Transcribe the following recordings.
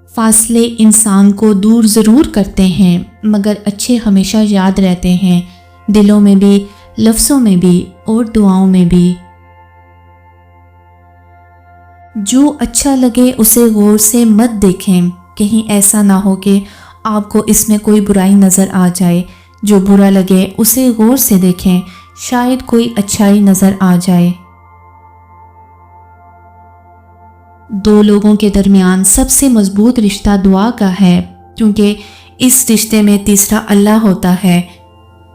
فاصلے انسان کو دور ضرور کرتے ہیں مگر اچھے ہمیشہ یاد رہتے ہیں، دلوں میں بھی، لفظوں میں بھی اور دعاؤں میں بھی۔ جو اچھا لگے اسے غور سے مت دیکھیں، کہیں ایسا نہ ہو کہ آپ کو اس میں کوئی برائی نظر آ جائے۔ جو برا لگے اسے غور سے دیکھیں، شاید کوئی اچھائی نظر آ جائے۔ دو لوگوں کے درمیان سب سے مضبوط رشتہ دعا کا ہے، کیونکہ اس رشتے میں تیسرا اللہ ہوتا ہے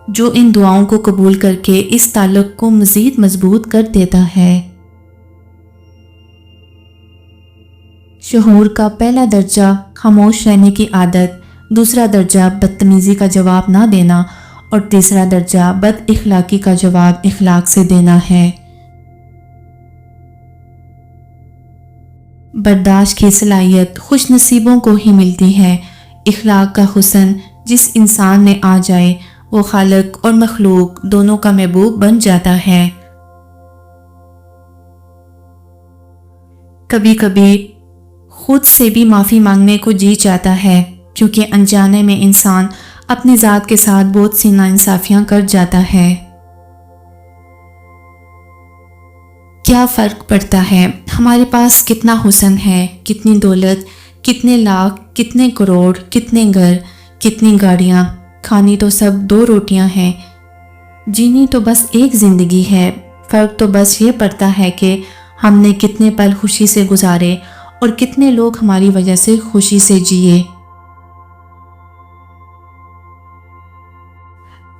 جو ان دعاؤں کو قبول کر کے اس تعلق کو مزید مضبوط کر دیتا ہے۔ شعور کا پہلا درجہ خاموش رہنے کی عادت، دوسرا درجہ بدتمیزی کا جواب نہ دینا اور تیسرا درجہ بد اخلاقی کا جواب اخلاق سے دینا ہے۔ برداشت کی صلاحیت خوش نصیبوں کو ہی ملتی ہے۔ اخلاق کا حسن جس انسان میں آ جائے وہ خالق اور مخلوق دونوں کا محبوب بن جاتا ہے۔ کبھی کبھی خود سے بھی معافی مانگنے کو جی چاہتا ہے، کیونکہ انجانے میں انسان اپنی ذات کے ساتھ بہت سی ناانصافیاں کر جاتا ہے۔ کیا فرق پڑتا ہے ہمارے پاس کتنا حسن ہے، کتنی دولت، کتنے لاکھ، کتنے کروڑ، کتنے گھر، کتنی گاڑیاں، کھانی تو سب 2 روٹیاں ہیں، جینی تو بس ایک زندگی ہے۔ فرق تو بس یہ پڑتا ہے کہ ہم نے کتنے پل خوشی سے گزارے اور کتنے لوگ ہماری وجہ سے خوشی سے جیے۔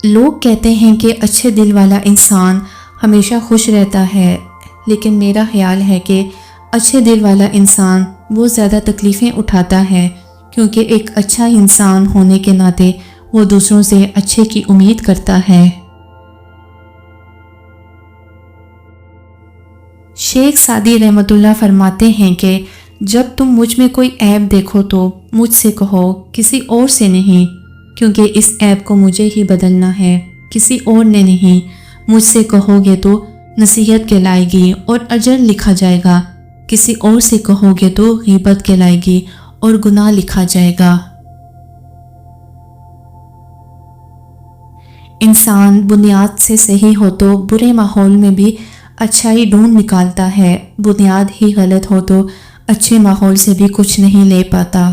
لوگ کہتے ہیں کہ اچھے دل والا انسان ہمیشہ خوش رہتا ہے، لیکن میرا خیال ہے کہ اچھے دل والا انسان وہ زیادہ تکلیفیں اٹھاتا ہے، کیونکہ ایک اچھا انسان ہونے کے ناطے وہ دوسروں سے اچھے کی امید کرتا ہے۔ شیخ سعدی رحمۃ اللہ فرماتے ہیں کہ جب تم مجھ میں کوئی عیب دیکھو تو مجھ سے کہو، کسی اور سے نہیں، کیونکہ اس عیب کو مجھے ہی بدلنا ہے، کسی اور نے نہیں۔ مجھ سے کہو گے تو نصیحت کہلائے گی اور اجر لکھا جائے گا، کسی اور سے کہو گے تو غیبت کہلائے گی اور گناہ لکھا جائے گا۔ انسان بنیاد سے صحیح ہو تو برے ماحول میں بھی اچھائی ڈھونڈ نکالتا ہے، بنیاد ہی غلط ہو تو اچھے ماحول سے بھی کچھ نہیں لے پاتا۔